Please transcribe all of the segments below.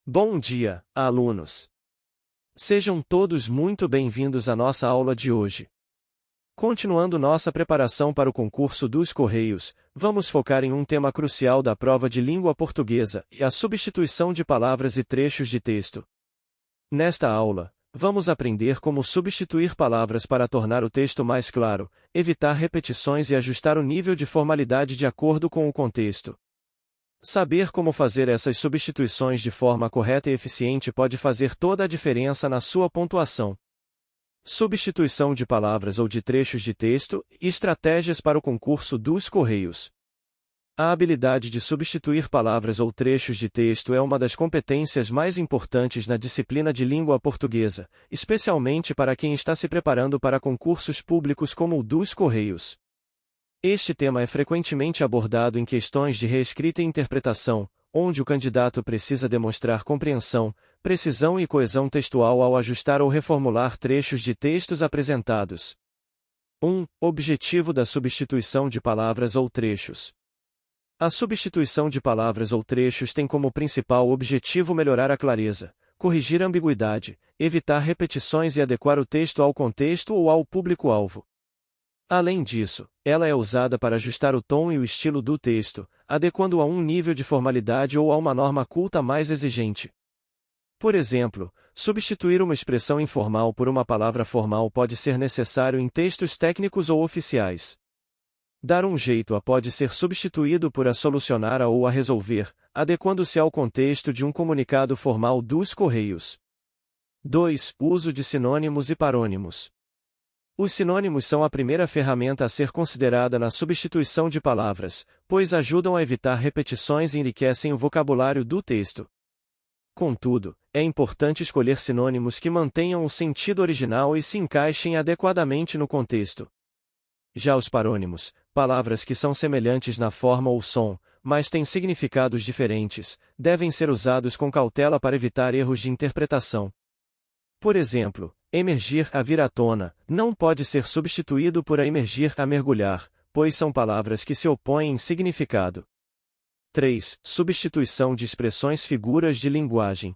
Bom dia, alunos! Sejam todos muito bem-vindos à nossa aula de hoje. Continuando nossa preparação para o concurso dos Correios, vamos focar em um tema crucial da prova de língua portuguesa, a substituição de palavras e trechos de texto. Nesta aula, vamos aprender como substituir palavras para tornar o texto mais claro, evitar repetições e ajustar o nível de formalidade de acordo com o contexto. Saber como fazer essas substituições de forma correta e eficiente pode fazer toda a diferença na sua pontuação. Substituição de palavras ou de trechos de texto e estratégias para o concurso dos Correios. A habilidade de substituir palavras ou trechos de texto é uma das competências mais importantes na disciplina de língua portuguesa, especialmente para quem está se preparando para concursos públicos como o dos Correios. Este tema é frequentemente abordado em questões de reescrita e interpretação, onde o candidato precisa demonstrar compreensão, precisão e coesão textual ao ajustar ou reformular trechos de textos apresentados. 1. Objetivo da substituição de palavras ou trechos. A substituição de palavras ou trechos tem como principal objetivo melhorar a clareza, corrigir a ambiguidade, evitar repetições e adequar o texto ao contexto ou ao público-alvo. Além disso, ela é usada para ajustar o tom e o estilo do texto, adequando-o a um nível de formalidade ou a uma norma culta mais exigente. Por exemplo, substituir uma expressão informal por uma palavra formal pode ser necessário em textos técnicos ou oficiais. Dar um jeito a pode ser substituído por a solucionar a ou a resolver, adequando-se ao contexto de um comunicado formal dos Correios. 2. Uso de sinônimos e parônimos. Os sinônimos são a primeira ferramenta a ser considerada na substituição de palavras, pois ajudam a evitar repetições e enriquecem o vocabulário do texto. Contudo, é importante escolher sinônimos que mantenham o sentido original e se encaixem adequadamente no contexto. Já os parônimos, palavras que são semelhantes na forma ou som, mas têm significados diferentes, devem ser usados com cautela para evitar erros de interpretação. Por exemplo, emergir a vir à tona não pode ser substituído por a emergir a mergulhar, pois são palavras que se opõem em significado. 3. Substituição de expressões figuras de linguagem.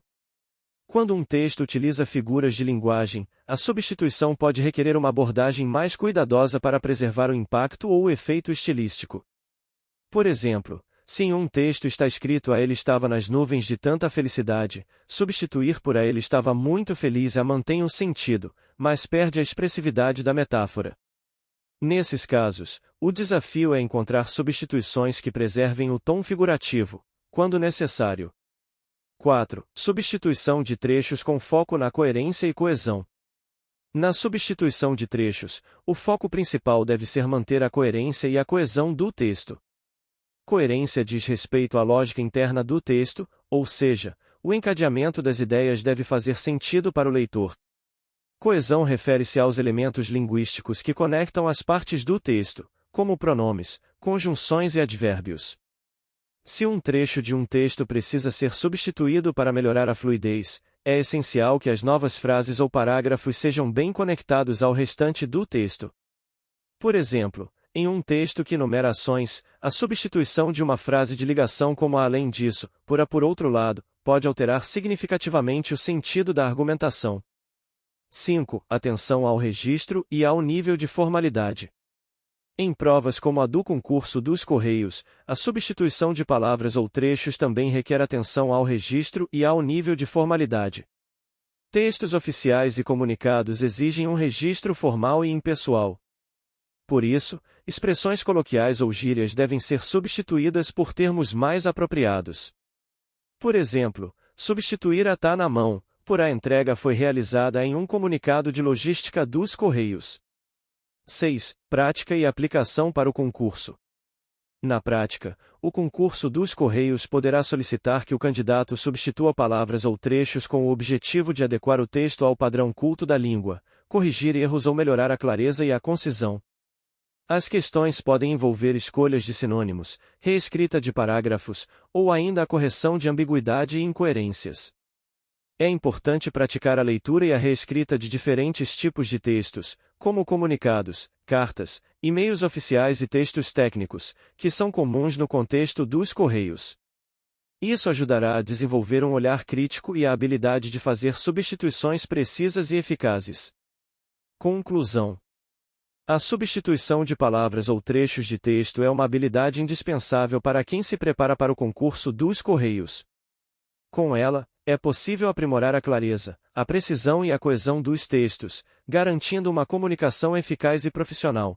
Quando um texto utiliza figuras de linguagem, a substituição pode requerer uma abordagem mais cuidadosa para preservar o impacto ou o efeito estilístico. Por exemplo, se em um texto está escrito "a ele estava nas nuvens de tanta felicidade", substituir por "a ele estava muito feliz" mantém o sentido, mas perde a expressividade da metáfora. Nesses casos, o desafio é encontrar substituições que preservem o tom figurativo, quando necessário. 4. Substituição de trechos com foco na coerência e coesão. Na substituição de trechos, o foco principal deve ser manter a coerência e a coesão do texto. Coerência diz respeito à lógica interna do texto, ou seja, o encadeamento das ideias deve fazer sentido para o leitor. Coesão refere-se aos elementos linguísticos que conectam as partes do texto, como pronomes, conjunções e advérbios. Se um trecho de um texto precisa ser substituído para melhorar a fluidez, é essencial que as novas frases ou parágrafos sejam bem conectados ao restante do texto. Por exemplo, em um texto que enumera ações, a substituição de uma frase de ligação como a "além disso", por outro lado, pode alterar significativamente o sentido da argumentação. 5. Atenção ao registro e ao nível de formalidade. Em provas como a do concurso dos Correios, a substituição de palavras ou trechos também requer atenção ao registro e ao nível de formalidade. Textos oficiais e comunicados exigem um registro formal e impessoal. Por isso, expressões coloquiais ou gírias devem ser substituídas por termos mais apropriados. Por exemplo, substituir a "tá na mão" por "a entrega foi realizada" em um comunicado de logística dos Correios. 6. Prática e aplicação para o concurso. Na prática, o concurso dos Correios poderá solicitar que o candidato substitua palavras ou trechos com o objetivo de adequar o texto ao padrão culto da língua, corrigir erros ou melhorar a clareza e a concisão. As questões podem envolver escolhas de sinônimos, reescrita de parágrafos, ou ainda a correção de ambiguidade e incoerências. É importante praticar a leitura e a reescrita de diferentes tipos de textos, como comunicados, cartas, e-mails oficiais e textos técnicos, que são comuns no contexto dos Correios. Isso ajudará a desenvolver um olhar crítico e a habilidade de fazer substituições precisas e eficazes. Conclusão: a substituição de palavras ou trechos de texto é uma habilidade indispensável para quem se prepara para o concurso dos Correios. Com ela, é possível aprimorar a clareza, a precisão e a coesão dos textos, garantindo uma comunicação eficaz e profissional.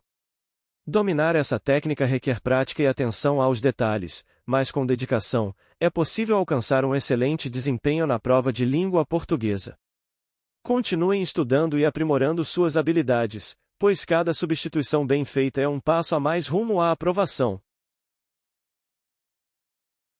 Dominar essa técnica requer prática e atenção aos detalhes, mas com dedicação, é possível alcançar um excelente desempenho na prova de língua portuguesa. Continuem estudando e aprimorando suas habilidades, pois cada substituição bem feita é um passo a mais rumo à aprovação.